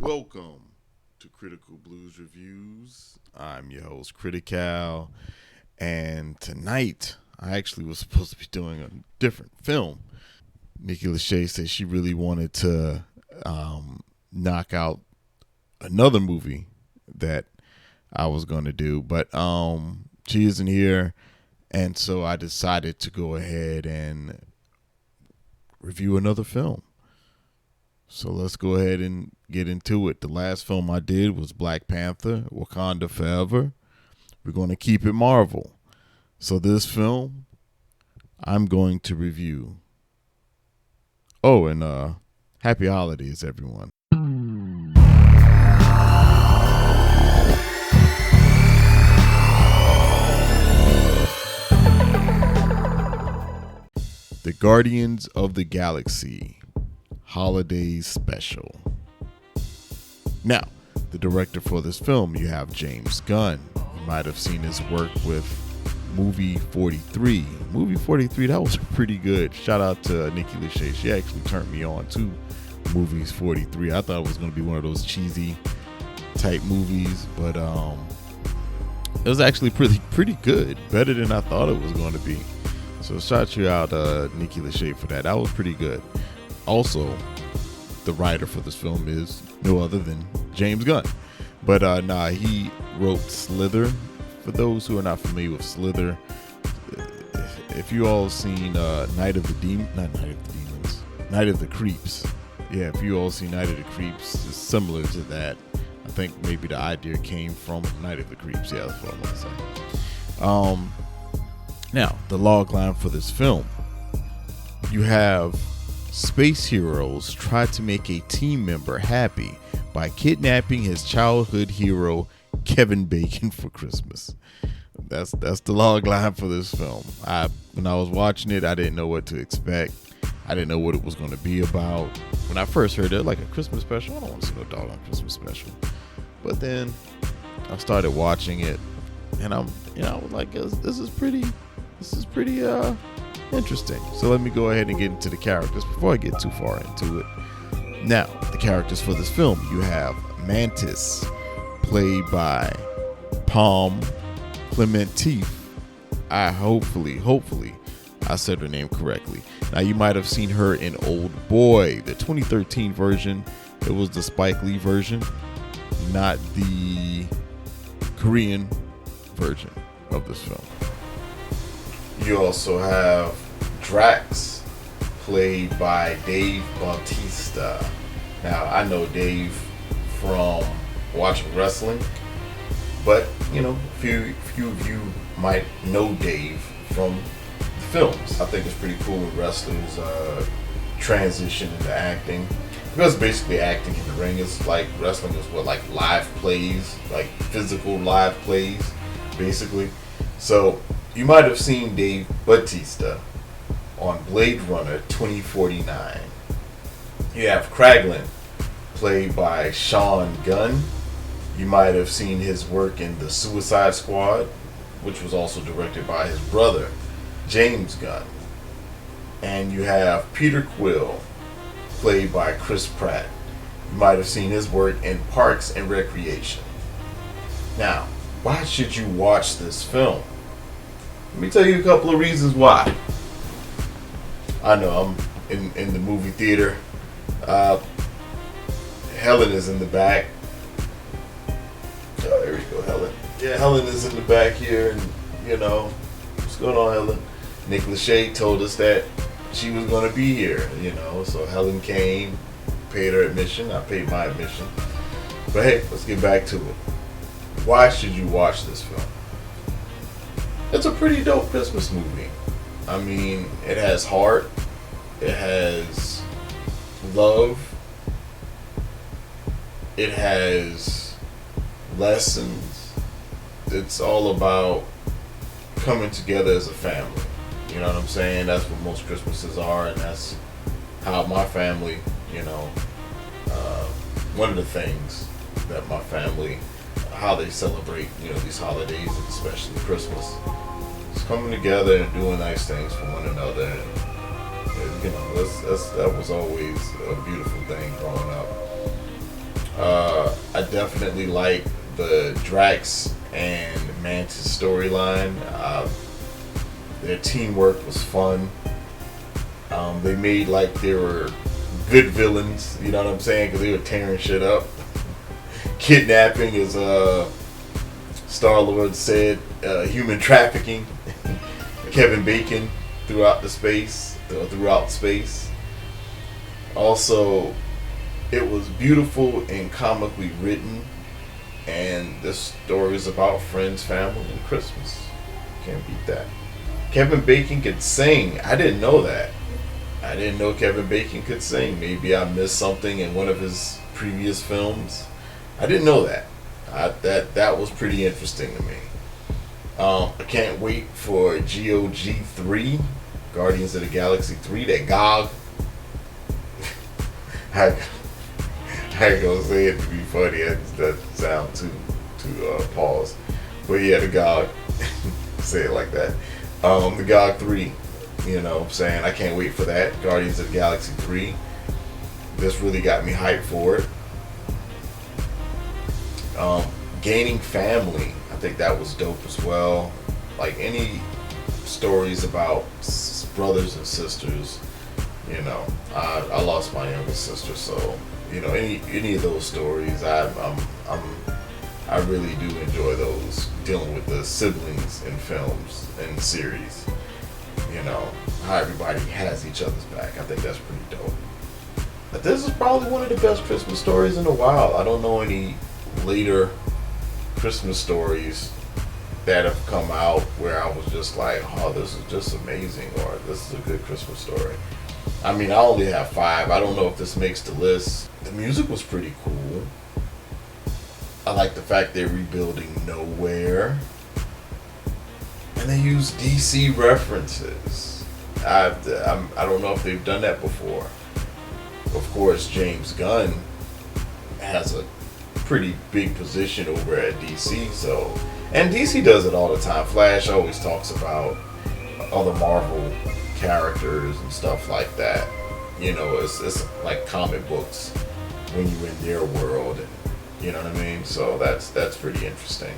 Welcome to Critical Blues Reviews. I'm your host, Critical, and tonight I actually was supposed to be doing a different film. Nikki Lachey said she really wanted to knock out another movie that I was going to do, but she isn't here, and so I decided to go ahead and review another film. So let's go ahead and get into it. The last film I did was Black Panther, Wakanda Forever. We're going to keep it Marvel. So this film, I'm going to review. Oh, and happy holidays, everyone. The Guardians of the Galaxy Holiday Special. Now, the director for this film, you have James Gunn. You might have seen his work with Movie 43. Movie 43, that was pretty good. Shout out to Nikki Lachey. She actually turned me on to Movies 43. I thought it was going to be one of those cheesy type movies, but it was actually pretty good. Better than I thought it was going to be. So shout you out, Nikki Lachey, for that. That was pretty good. Also, the writer for this film is no other than James Gunn. But he wrote Slither. For those who are not familiar with Slither, if you all seen Night of the Creeps. Yeah, if you all seen Night of the Creeps, it's similar to that. I think maybe the idea came from Night of the Creeps. Yeah, that's what I want to say. Now, the log line for this film. You have space heroes try to make a team member happy by kidnapping his childhood hero Kevin Bacon for Christmas. That's the log line for this film. When I was watching it, I didn't know what to expect. I didn't know what it was going to be about. When I first heard it, like a Christmas special, I don't want to see no dog on Christmas special. But then I started watching it, and I was like, this is pretty interesting. So let me go ahead and get into the characters before I get too far into it. Now, the characters for this film, you have Mantis, played by Palm Clementif. Hopefully I said her name correctly. Now, you might have seen her in Old Boy, the 2013 version. It was the Spike Lee version, not the Korean version of this film. You also have Drax, played by Dave Bautista. Now, I know Dave from watching wrestling, but a few of you might know Dave from the films. I think it's pretty cool when wrestlers transition into acting, because basically acting in the ring is like wrestling is like live plays, like physical live plays, basically. So you might have seen Dave Bautista on Blade Runner 2049. You have Kraglin, played by Sean Gunn. You might have seen his work in The Suicide Squad, which was also directed by his brother, James Gunn. And you have Peter Quill, played by Chris Pratt. You might have seen his work in Parks and Recreation. Now, why should you watch this film? Let me tell you a couple of reasons why. I know I'm in the movie theater. Helen is in the back. Oh, there we go, Helen. Yeah, Helen is in the back here, and what's going on, Helen? Nick Lachey told us that she was going to be here, so Helen came, paid her admission. I paid my admission. But hey, let's get back to it. Why should you watch this film? It's a pretty dope Christmas movie. I mean, it has heart. It has love. It has lessons. It's all about coming together as a family. You know what I'm saying? That's what most Christmases are, and that's how my family, one of the things that my family, how they celebrate, these holidays, and especially Christmas. It's coming together and doing nice things for one another. And that was always a beautiful thing growing up. I definitely like the Drax and Mantis storyline. Their teamwork was fun. They made like they were good villains, you know what I'm saying? Because they were tearing shit up. Kidnapping, as Star-Lord said, human trafficking. Kevin Bacon throughout space. Also, it was beautiful and comically written, and this story is about friends, family, and Christmas. Can't beat that. Kevin Bacon could sing. I didn't know that. I didn't know Kevin Bacon could sing. Maybe I missed something in one of his previous films. I didn't know that. That was pretty interesting to me. I can't wait for GOG 3, Guardians of the Galaxy 3, that GOG. I ain't gonna say it to be funny. That doesn't sound too pause. But yeah, the GOG. Say it like that. The GOG 3. You know what I'm saying? I can't wait for that. Guardians of the Galaxy 3. This really got me hyped for it. Gaining family. I think that was dope as well. Like any stories about brothers and sisters, you know. I lost my younger sister, so you know any of those stories, I really do enjoy those, dealing with the siblings in films and series. You know, how everybody has each other's back. I think that's pretty dope. But this is probably one of the best Christmas stories in a while. I don't know any later Christmas stories that have come out where I was just like, oh, this is just amazing, or this is a good Christmas story. I mean, I only have 5. I don't know if this makes the list. The music was pretty cool. I like the fact they're rebuilding nowhere. And they use DC references. I don't know if they've done that before. Of course, James Gunn has a pretty big position over at DC, so, and DC does it all the time. Flash always talks about other Marvel characters and stuff like that. You know, it's like comic books when you're in their world, and you know what I mean. So that's pretty interesting.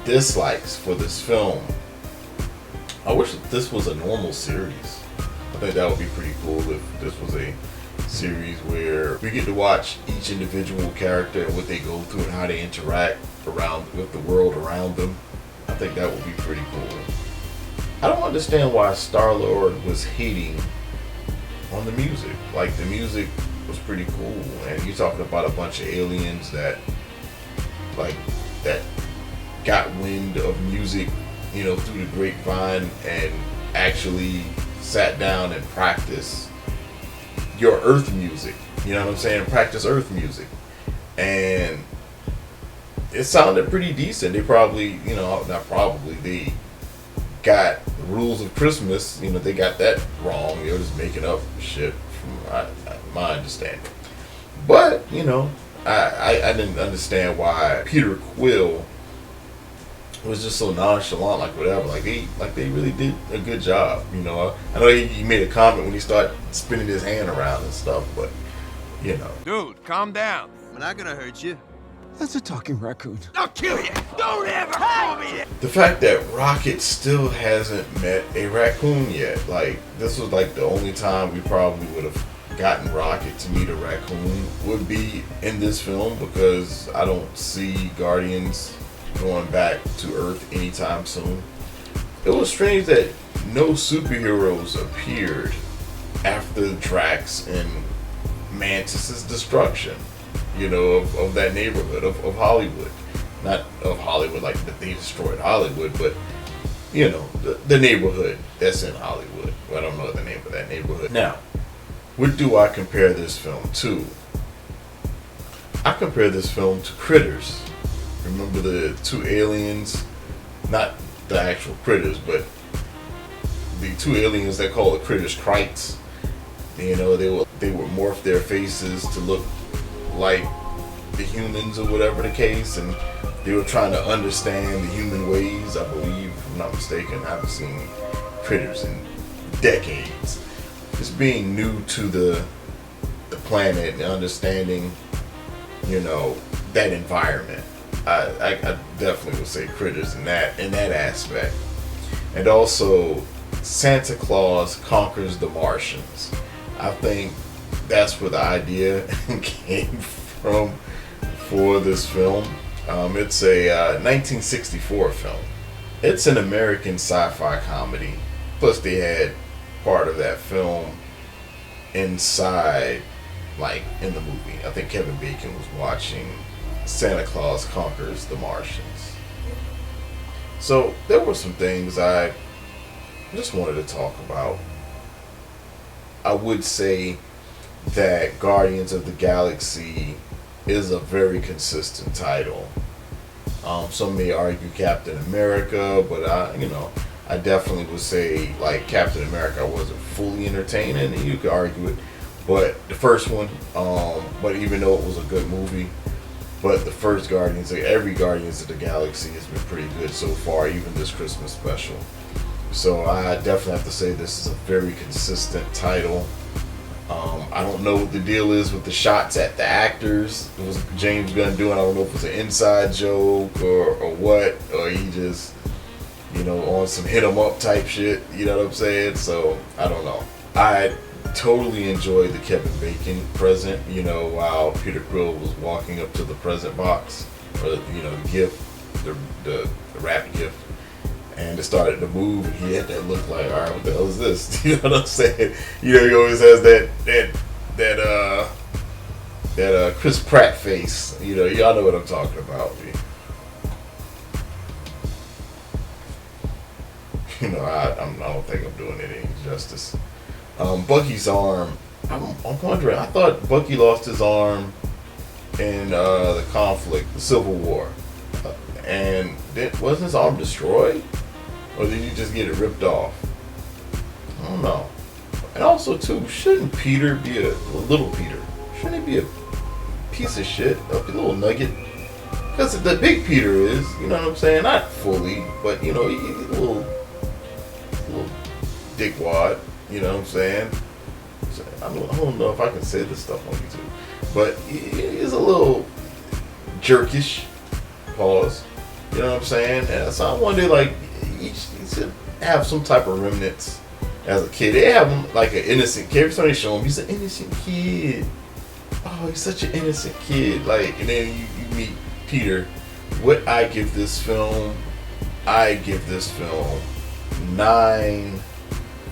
Dislikes for this film. I wish this was a normal series. I think that would be pretty cool if this was a series where we get to watch each individual character and what they go through and how they interact around with the world around them. I think that would be pretty cool. I don't understand why Star-Lord was hating on the music. Like, the music was pretty cool, and you're talking about a bunch of aliens that got wind of music, you know, through the grapevine and actually sat down and practiced your Earth music. You know what I'm saying? Practice Earth music. And it sounded pretty decent. They probably, you know, they got the rules of Christmas, you know, they got that wrong. They were just making up shit from my understanding. But, you know, I didn't understand why Peter Quill was just so nonchalant, like whatever. Like they really did a good job, you know. I know he made a comment when he started spinning his hand around and stuff, but you know. Dude, calm down. I'm not gonna hurt you. That's a talking raccoon. I'll kill you. Don't ever call me that. The fact that Rocket still hasn't met a raccoon yet, like this was like the only time we probably would have gotten Rocket to meet a raccoon would be in this film, because I don't see Guardians going back to Earth anytime soon. It was strange that no superheroes appeared after Drax and Mantis's destruction, you know, of that neighborhood, of Hollywood. Not of Hollywood like that they destroyed Hollywood, but you know, the neighborhood that's in Hollywood. Well, I don't know the name of that neighborhood. Now, what do I compare this film to? I compare this film to Critters. Remember the 2 aliens, not the actual critters, but the 2 aliens that call the critters Krites. You know, they would morph their faces to look like the humans or whatever the case, and they were trying to understand the human ways, I believe, if I'm not mistaken. I haven't seen Critters in decades. Just being new to the planet and understanding you know, that environment. I definitely would say Critters in that aspect. And also Santa Claus Conquers the Martians. I think that's where the idea came from for this film. It's a 1964 film. It's an American sci-fi comedy. Plus they had part of that film inside, like in the movie. I think Kevin Bacon was watching Santa Claus Conquers the Martians. So there were some things I just wanted to talk about. I would say that Guardians of the Galaxy is a very consistent title. Some may argue Captain America, but I definitely would say like Captain America wasn't fully entertaining, and you could argue it. But the first one, but even though it was a good movie, but the first Guardians, every Guardians of the Galaxy has been pretty good so far, even this Christmas special. So I definitely have to say this is a very consistent title. I don't know what the deal is with the shots at the actors. It was James Gunn doing. I don't know if it was an inside joke or what, or he just, on some hit 'em up type shit. You know what I'm saying? So I don't know. I totally enjoyed the Kevin Bacon present. While Peter Quill was walking up to the present box, or the gift, the wrap gift. And it started to move, and he had that look like, all right, what the hell is this? You know what I'm saying? He always has that Chris Pratt face. Y'all know what I'm talking about. I don't think I'm doing it any justice. Bucky's arm. I'm wondering. I thought Bucky lost his arm in the conflict, the Civil War, and wasn't his arm destroyed? Or did you just get it ripped off? I don't know. And also, too, shouldn't Peter be little Peter? Shouldn't he be a piece of shit, a little nugget? Because the big Peter is, you know what I'm saying? Not fully, but he's a little dickwad. You know what I'm saying? I don't know if I can say this stuff on YouTube, but he's a little jerkish. Pause. You know what I'm saying? And so I wonder, like, he should have some type of remnants as a kid. They have him like an innocent kid. Every time they show him, he's an innocent kid. Oh, he's such an innocent kid. Like, and then you meet Peter. What I give this film? I give this film 9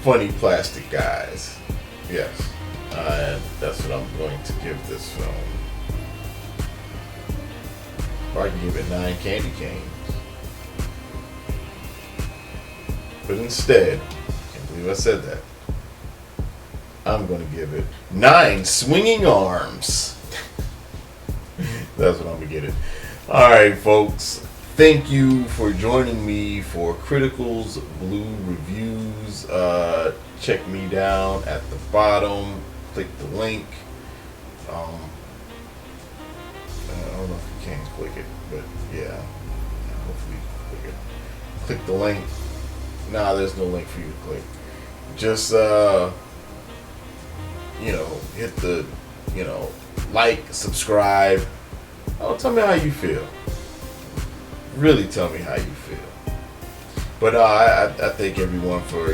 funny plastic guys. Yes, that's what I'm going to give this film. Or I can give it 9 candy canes. But instead, I can't believe I said that, I'm going to give it 9 swinging arms. That's what I'm going to get it. Alright, folks. Thank you for joining me for Critical's Blue Reviews. Check me down at the bottom. Click the link. I don't know if you can click it, but yeah. Hopefully you click it. Click the link. Nah, there's no link for you to click. Just hit the like, subscribe. Oh, tell me how you feel. Really tell me how you feel. But I thank everyone for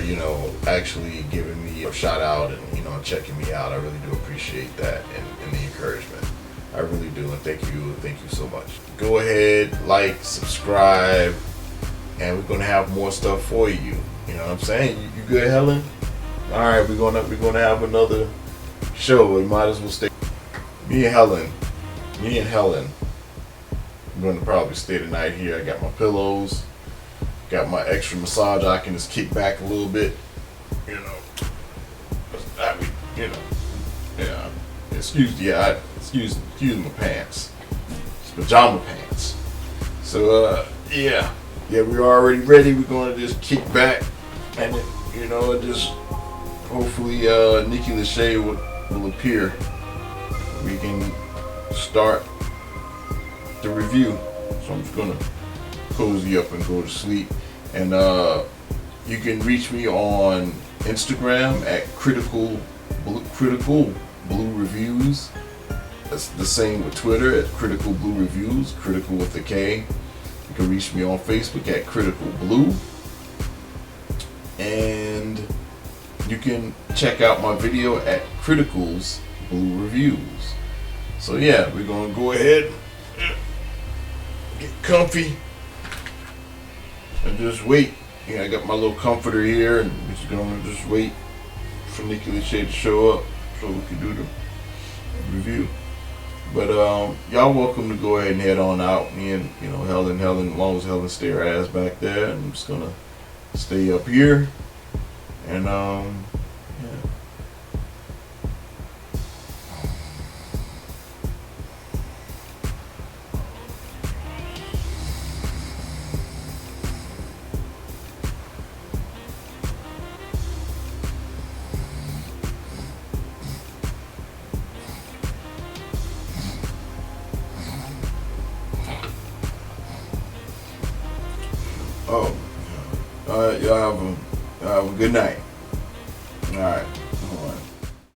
actually giving me a shout out and checking me out. I really do appreciate that and the encouragement. I really do, and thank you so much. Go ahead, like, subscribe, and we're gonna have more stuff for you. You know what I'm saying? You good, Helen? All right, we're gonna have another show. We might as well stay. Me and Helen. I'm gonna probably stay the night here. I got my pillows, got my extra massage. I can just kick back a little bit. Yeah. Excuse my pants. It's pajama pants. So yeah, we're already ready. We're gonna just kick back and just hopefully Nikki Lachey will appear. We can start the review. So I'm just gonna cozy up and go to sleep. And you can reach me on Instagram at Critical Blue Reviews. It's the same with Twitter at Critical Blue Reviews, Critical with a K. You can reach me on Facebook at Critical Blue. And you can check out my video at Critical's Blue Reviews. So yeah, we're gonna go ahead, get comfy, and just wait. I got my little comforter here, and we're just gonna just wait for Nikki Lachey to show up so we can do the review. But y'all welcome to go ahead and head on out. Me and Helen, as long as Helen stay her ass back there, and I'm just gonna stay up here. And yeah. Oh, y'all have a good night. All right.